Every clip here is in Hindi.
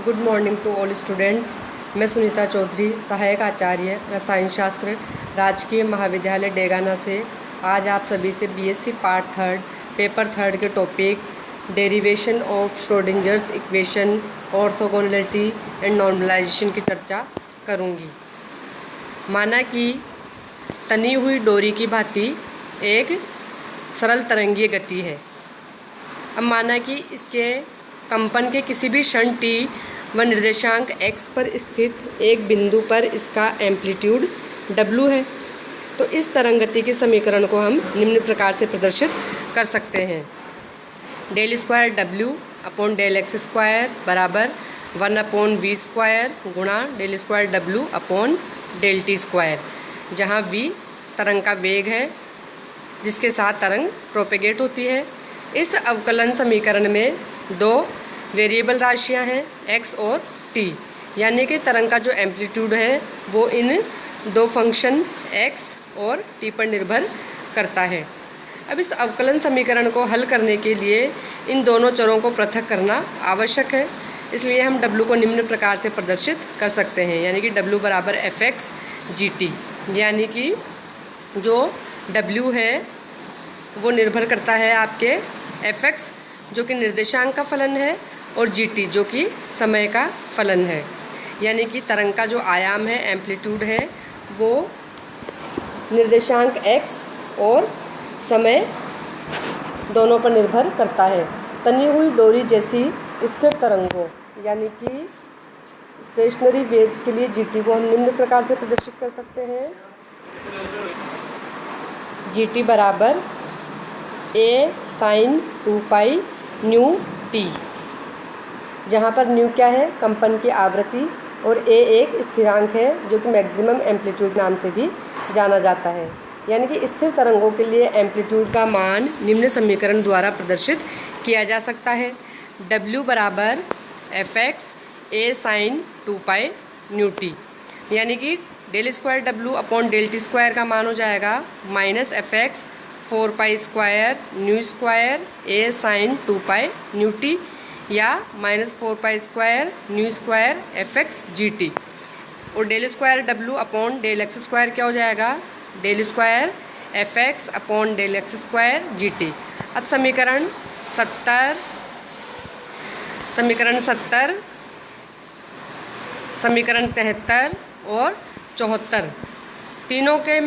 Good morning to all students. मैं सुनीता चौधरी, सहायक आचार्य रसायन शास्त्र, राजकीय महाविद्यालय डेगाना से आज आप सभी से BSc part third paper third के topic derivation of Schrodinger's equation, orthogonality and normalisation की चर्चा करूंगी। माना कि तनी हुई डोरी की भांति एक सरल तरंगीय गति है। अब माना कि इसके कंपन के किसी भी क्षण t व निर्देशांक x पर स्थित एक बिंदु पर इसका एम्पलीट्यूड w है। तो इस तरंग गति के समीकरण को हम निम्न प्रकार से प्रदर्शित कर सकते हैं। Del square w upon del x square बराबर 1/v² गुणा del square w upon del t square, जहाँ v तरंग का वेग है जिसके साथ तरंग प्रोपेगेट होती है। इस अवकलन समीकरण में दो वेरिएबल राशियां हैं x और t, यानी कि तरंग का जो एम्पलीट्यूड है वो इन दो फंक्शन x और t पर निर्भर करता है। अब इस अवकलन समीकरण को हल करने के लिए इन दोनों चरों को पृथक करना आवश्यक है। इसलिए हम w को निम्न प्रकार से प्रदर्शित कर सकते हैं, यानी कि w बराबर fx gt, यानी कि जो w है वो निर्भर करता है आपके fx जो कि निर्देशांक का फलन है और gt जो कि समय का फलन है। यानी कि तरंग का जो आयाम है, एम्पलीट्यूड है, वो निर्देशांक x और समय दोनों पर निर्भर करता है। तनी हुई डोरी जैसी स्थिर तरंगों यानी कि स्टेशनरी वेव्स के लिए gt को हम निम्न प्रकार से प्रदर्शित कर सकते हैं। gt बराबर a sin 2π न्यू t, जहाँ पर न्यू क्या है, कंपन की आवृत्ति, और a एक स्थिरांक है जो कि मैक्सिमम एम्पलीट्यूड नाम से भी जाना जाता है। यानी कि स्थिर तरंगों के लिए एम्पलीट्यूड का मान निम्न समीकरण द्वारा प्रदर्शित किया जा सकता है। w बराबर fx a sin 2π nu t, यानी कि del square w upon del t square का मान हो जाएगा minus fx 4π² nu square a sin 2π nu t, या minus 4π² nu square fx gt, और del square w upon del x square क्या हो जाएगा, del square fx upon del x square gt। अब समीकरण 70, समीकरण 73 और 74 तीनों के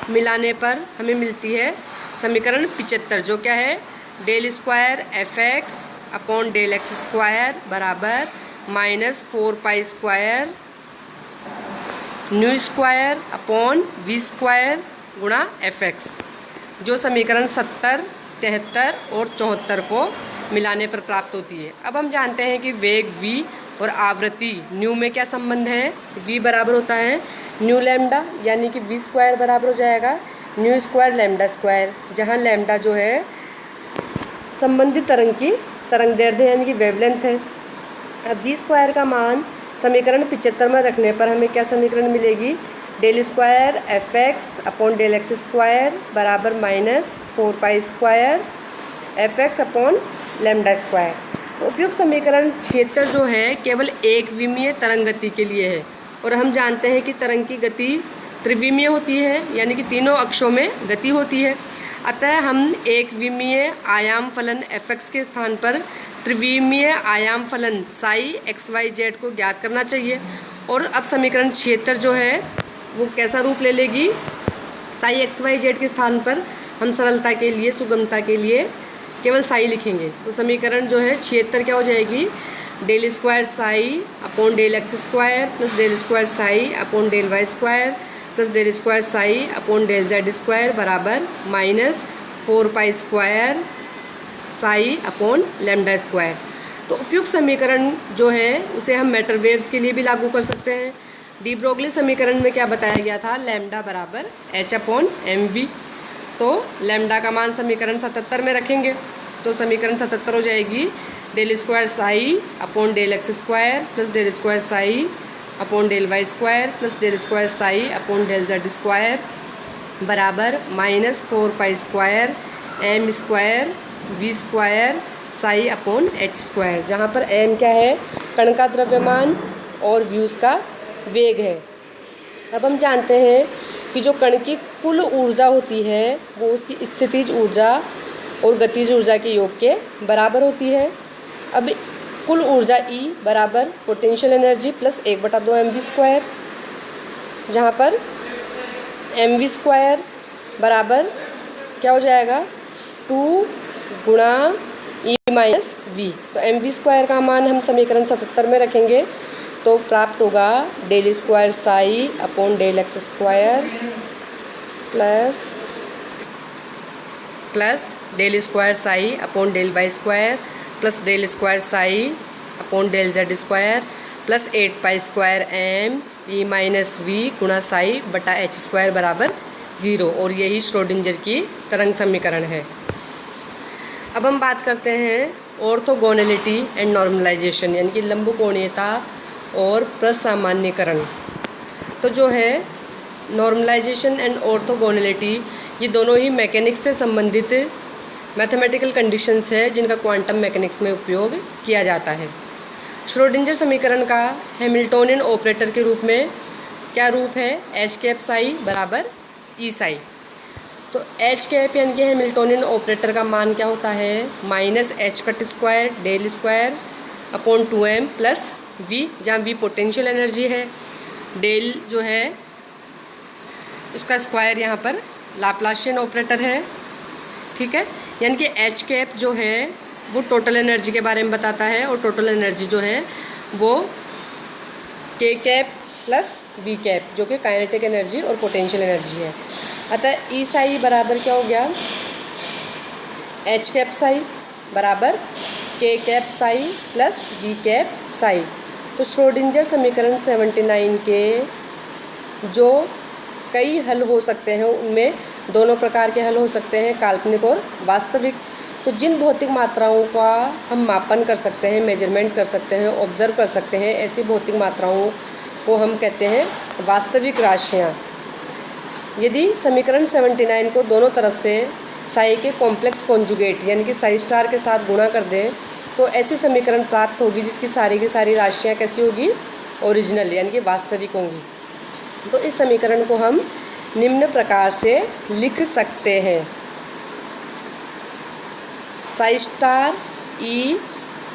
मिलाने पर हमें मिलती है समीकरण 75, जो क्या है, del square fx upon del x square बराबर minus 4π² nu square upon v² गुणा fx, जो समीकरण 70, 73 और 74 को मिलाने पर प्राप्त होती है। अब हम जानते हैं कि वेग v और आवृत्ति न्यू में क्या संबंध है। v बराबर होता है न्यू लैम्डा, यानी कि v² बराबर हो जाएगा न्यू स्क्वायर लैम्डा स्क्वायर, जहाँ लैम्डा जो है संबंधित तरंग की तरंग दैर्ध्य यानी कि वेवलेंथ है। अब v² का मान समीकरण 75 में रखने पर हमें क्या समीकरण मिलेगी, del square fx upon del x square बराबर minus 4π² fx upon lambda square. तो उपयुक्त समीकरण 76 जो है केवल एक विमीय तरंग गति के लिए है, और हम जानते हैं कि तरंग की गति त्रिविमीय होती है, यानी कि तीनों अक्षों में गति होती है। अतः हम एक विमीय आयाम फलन fx के स्थान पर त्रिविमीय आयाम फलन साई xyz को ज्ञात करना चाहिए। और अब समीकरण 76 जो है वो कैसा रूप ले लेगी, साई xyz के स्थान पर हम सरलता के लिए, सुगमता के लिए केवल साई लिखेंगे। तो समीकरण जो है 76 क्या हो जाएगी, del square psi upon del x square plus del square psi upon del y square plus del square psi upon del z square बराबर minus 4π² psi upon lambda square. तो उपयुक्त समीकरण जो है उसे हम मैटर वेव्स के लिए भी लागू कर सकते हैं। डी ब्रोगली समीकरण में क्या बताया गया था, लैम्डा बराबर h अपॉन mv। तो लैम्डा का मान समीकरण 77 में रखेंगे तो समीकरण 77 हो जाएगी del square psi upon del x square plus del square psi upon del y square plus del square psi upon del z square बराबर minus 4π² m² v² psi upon h square, जहाँ पर एम क्या है, कण का द्रव्यमान और v उसका वेग है। अब हम जानते हैं कि जो कण की कुल ऊर्जा होती है वो उसकी स्थितिज ऊर्जा और गतिज ऊर्जा के योग के बराबर होती है। अब कुल ऊर्जा E बराबर potential energy plus 1/2 mv square, जहाँ पर mv स्क्वायर बराबर क्या हो जाएगा 2 गुणा E माइनस वी। तो mv स्क्वायर का मान हम समीकरण 77 में रखेंगे तो प्राप्त होगा del square psi upon del x square plus del square psi upon del y square plus del square psi upon del z square plus 8 pi square m e minus v गुणा साई बटा एच स्क्वायर बराबर 0। और यही श्रोडिंजर की तरंग समीकरण है। अब हम बात करते हैं ऑर्थोगोनैलिटी एंड नॉर्मलाइजेशन, यानी कि लंबकोणीयता और प्रसामान्यीकरण। तो जो है नॉर्मलाइजेशन एंड ऑर्थोगोनैलिटी, ये दोनों ही मैकेनिक्स से संबंधित मैथमेटिकल कंडीशंस है जिनका क्वांटम मैकेनिक्स में उपयोग किया जाता है। श्रोडिंजर समीकरण का हैमिल्टोनियन ऑपरेटर के रूप में क्या रूप है, एच कैप साई बराबर ई साई। तो एच कैप यानी कि हैमिल्टोनियन ऑपरेटर का मान क्या होता है, minus h cut square del square upon 2m plus v, जहाँ वी पोटेंशियल एनर्जी है, डेल जो है उसका स्क्वायर यहाँ पर लाप्लाशियन ऑपरेटर है। ठीक है, यानी कि एच कैप जो है वो टोटल एनर्जी के बारे में बताता है और टोटल एनर्जी जो है वो के कैप प्लस वी कैप जो कि काइनेटिक एनर्जी और पोटेंशियल एनर्जी है। अतः ई साई बराबर क्या हो गया, एच कैप साई बराबर k cap psi plus v cap psi. तो श्रोडिंजर समीकरण 79 के जो कई हल हो सकते हैं उनमें दोनों प्रकार के हल हो सकते हैं, काल्पनिक और वास्तविक। तो जिन भौतिक मात्राओं का हम मापन कर सकते हैं, मेजरमेंट कर सकते हैं, ऑब्जर्व कर सकते हैं, ऐसी भौतिक मात्राओं को हम कहते हैं वास्तविक राशियाँ। यदि समीकरण 79 को दोनों तरफ से साई के कॉम्प्लेक्स कॉन्जुगेट यानी कि साई स्टार के साथ गुणा कर दें तो ऐसी समीकरण प्राप्त होगी जिसकी सारी की सारी राशियाँ कैसी होगी, ओरिजिनल यानी कि वास्तविक होंगी। तो इस समीकरण को हम निम्न प्रकार से लिख सकते हैं, साई स्टार ई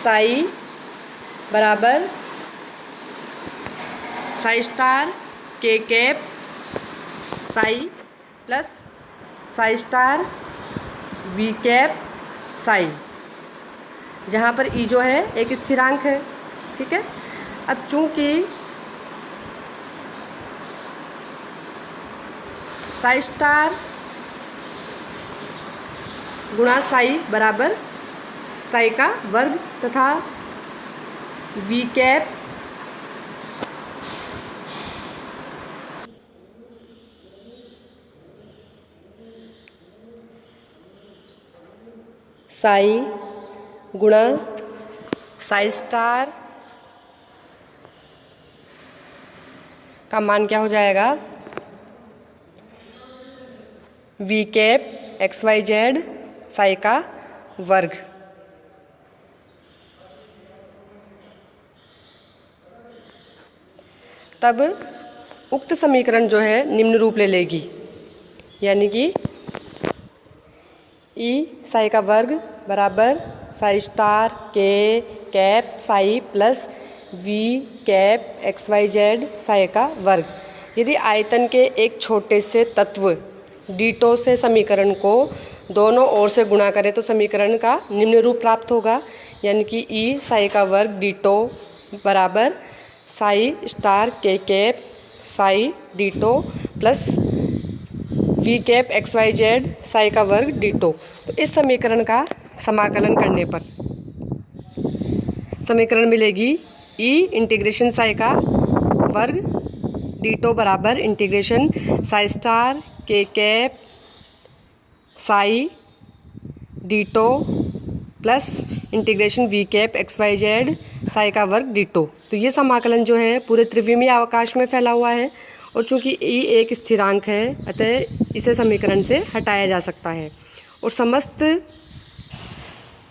साई बराबर psi star k cap psi plus psi star v cap psi, जहाँ पर ई जो है एक स्थिरांक है। ठीक है, अब चूँकि साई स्टार गुणा साई बराबर साई का वर्ग तथा वी कैप साई गुणा साई स्टार का मान क्या हो जाएगा, v cap x y z psi का वर्ग। तब उक्त समीकरण जो है निम्न रूप ले लेगी, यानी कि ई साई का वर्ग बराबर psi star k cap psi plus v cap x y z psi का वर्ग। यदि आयतन के एक छोटे से तत्व डीटो से समीकरण को दोनों ओर से गुणा करें तो समीकरण का निम्न रूप प्राप्त होगा, यानी कि ई साई का वर्ग डीटो बराबर psi star k cap psi d tau plus v cap x y z psi का वर्ग डीटो। तो इस समीकरण का समाकलन करने पर समीकरण मिलेगी ई इंटीग्रेशन साई का वर्ग डीटो बराबर integration psi star k cap psi d tau plus integration v cap x y z psi का वर्ग डीटो। तो ये समाकलन जो है पूरे त्रिविमीय अवकाश में फैला हुआ है और चूंकि ई एक स्थिरांक है अतः इसे समीकरण से हटाया जा सकता है और समस्त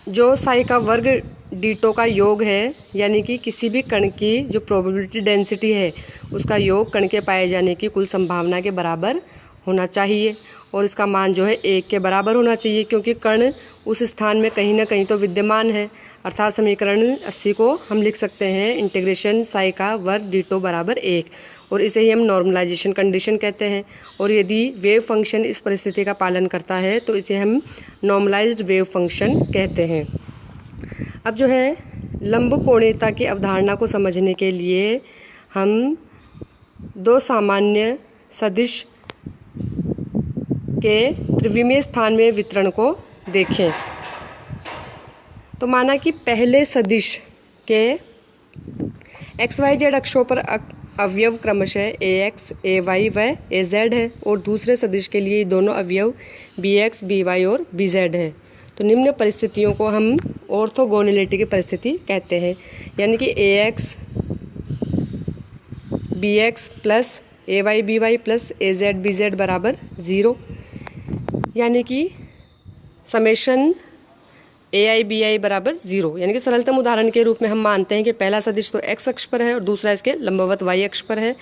जो साई का वर्ग डीटो का योग है, यानी कि किसी भी कण की जो प्रोबेबिलिटी डेंसिटी है उसका योग कण के पाए जाने की कुल संभावना के बराबर होना चाहिए, और इसका मान जो है 1 के बराबर होना चाहिए, क्योंकि कण उस स्थान में कहीं ना कहीं तो विद्यमान है। अर्थात समीकरण 80 को हम लिख सकते हैं इंटीग्रेशन साई का वर्ग डीटो बराबर 1, और इसे ही हम नॉर्मलाइजेशन कंडीशन कहते हैं। और यदि वेव फंक्शन इस परिस्थिति का पालन करता है तो इसे हम नॉर्मलाइज्ड वेव फंक्शन कहते हैं। अब जो है लंबकोणीयता की अवधारणा को समझने के लिए हम दो सामान्य सदिश के त्रिविमीय स्थान में वितरण को देखें। तो माना कि पहले सदिश के XYZ अक्षों पर अवयव क्रमशः AX, AY व AZ है, और दूसरे सदिश के लिए दोनों अवयव BX, BY और BZ है। तो निम्न परिस्थितियों को हम ऑर्थोगोनैलिटी की परिस्थिति कहते हैं, यानी कि AX BX plus AY BY plus AZ BZ बराबर 0, यानी कि समेशन AI BI बराबर 0। यानी कि सरलतम उदाहरण के रूप में हम मानते हैं कि पहला सदिश तो x अक्ष पर है और दूसरा इसके लंबवत y अक्ष पर है,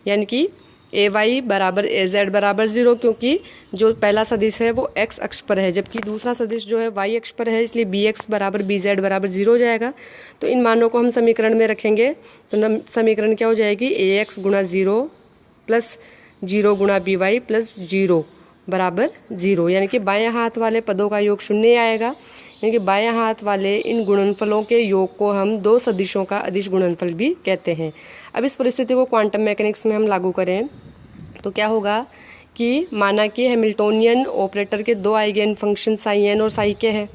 यानी कि AY बराबर AZ बराबर 0, क्योंकि जो पहला सदिश है वो x अक्ष पर है, जबकि दूसरा सदिश जो है y अक्ष पर है, इसलिए BX बराबर BZ बराबर 0 हो जाएगा। तो इन मानों को हम समीकरण में रखेंगे तो समीकरण क्या हो जाएगी, AX गुणा 0 प्लस 0 गुणा BY प्लस 0 बराबर 0, यानी कि बाएं हाथ वाले पदों का योग 0 आएगा, यानी कि बाएं हाथ वाले इन गुणनफलों के योग को हम दो सदिशों का अदिश गुणनफल भी कहते हैं। अब इस परिस्थिति को क्वांटम मैकेनिक्स में हम लागू करें तो क्या होगा कि माना कि हैमिल्टोनियन ऑपरेटर के दो आइगेन फंक्शन साई एन और साई के हैं,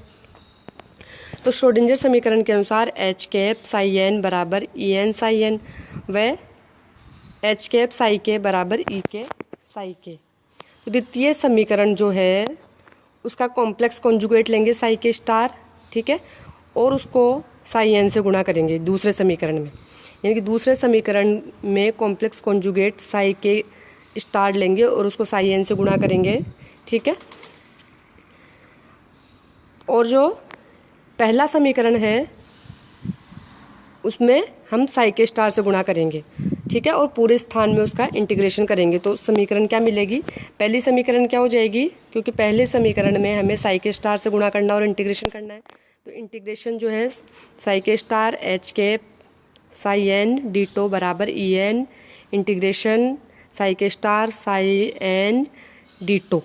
तो श्रोडिंजर समीकरण के अनुसार एच कैप साई एन बराबर ई एन साई एन व एच कैप साई के बराबर ई के साई के। तो द्वितीय समीकरण जो है उसका कॉम्प्लेक्स कॉन्जुगेट लेंगे साई के स्टार, ठीक है, और उसको साई एन से गुणा करेंगे दूसरे समीकरण में, यानी कि दूसरे समीकरण में complex conjugate Sai k star लेंगे और उसको साई एन से गुणा करेंगे, ठीक है। और जो पहला समीकरण है उसमें हम साई के स्टार से गुणा करेंगे, ठीक है, और पूरे स्थान में उसका इंटीग्रेशन करेंगे। तो समीकरण क्या मिलेगी, पहली समीकरण क्या हो जाएगी, क्योंकि पहले समीकरण में हमें साई के स्टार से गुणा करना और इंटीग्रेशन करना है, तो इंटीग्रेशन जो है Sai k star H k psi n d tau बराबर E N integration psi k star psi n ditto.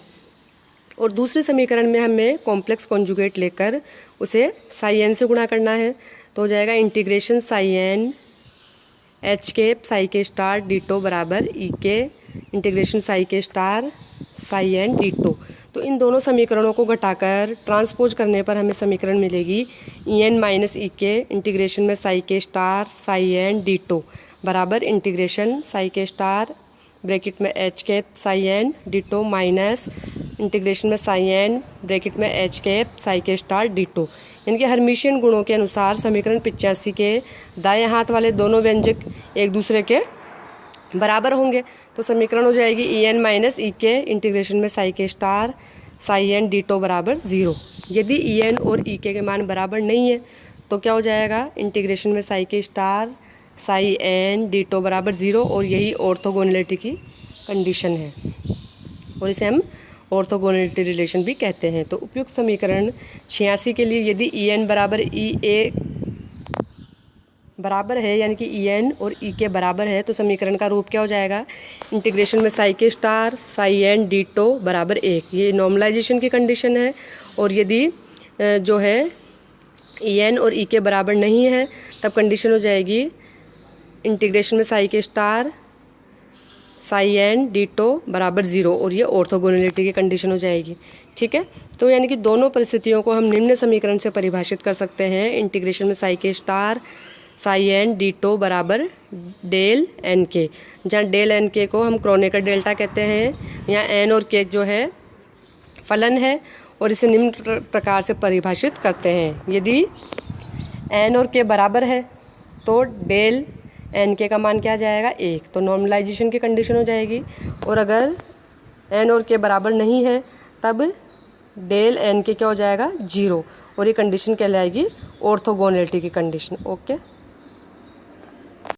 और दूसरे समीकरण में हमें कॉम्प्लेक्स कॉन्जुगेट लेकर उसे साई एन से गुणा करना है, तो हो जाएगा integration Sai N H k psi k star ditto बराबर ई के integration psi k star psi n ditto. तो इन दोनों समीकरणों को घटाकर ट्रांसपोज करने पर हमें समीकरण मिलेगी ई एन माइनस ई के इंटीग्रेशन में psi k star psi n d tau बराबर integration psi k star bracket में h k psi n d tau minus integration में साई एन ब्रैकेट में h k psi k star ditto. इनके हर्मिशियन गुणों के अनुसार समीकरण 85 के दाएं हाथ वाले दोनों व्यंजक एक दूसरे के बराबर होंगे, तो समीकरण हो जाएगी ई एन माइनस ई के इंटीग्रेशन में psi k star psi n d tau बराबर 0। यदि ई एन और ई के मान बराबर नहीं है तो क्या हो जाएगा, इंटीग्रेशन में psi k star psi n d tau बराबर 0, और यही ऑर्थोगोनैलिटी की कंडीशन है, और इसे हम ऑर्थोगोनैलिटी रिलेशन भी कहते हैं। तो उपयुक्त समीकरण 86 के लिए यदि ई एन बराबर ई ए बराबर है, यानी कि ई एन और ई के बराबर है, तो समीकरण का रूप क्या हो जाएगा, इंटीग्रेशन में psi k star psi n d tau बराबर 1, ये नॉर्मलाइजेशन की कंडीशन है। और यदि जो है ई एन और ई के बराबर नहीं है तब कंडीशन हो जाएगी इंटीग्रेशन में psi k star psi n d tau बराबर 0, और ये ऑर्थोगोनैलिटी की कंडीशन हो जाएगी, ठीक है। तो यानी कि दोनों परिस्थितियों को हम निम्न समीकरण से परिभाषित कर सकते हैं, इंटीग्रेशन में psi k star psi n d tau बराबर डेल एन के, जहाँ डेल एन के को हम क्रोनेकर डेल्टा कहते हैं, यहाँ एन और के जो है फलन है, और इसे निम्न प्रकार से परिभाषित करते हैं। यदि एन और के बराबर है तो डेल एन के का मान क्या आ जाएगा 1, तो नॉर्मलाइजेशन की कंडीशन हो जाएगी। और अगर एन और के बराबर नहीं है तब डेल एन के क्या हो जाएगा 0, और ये कंडीशन कहलाएगी ऑर्थोगोनैलिटी की कंडीशन। ओके।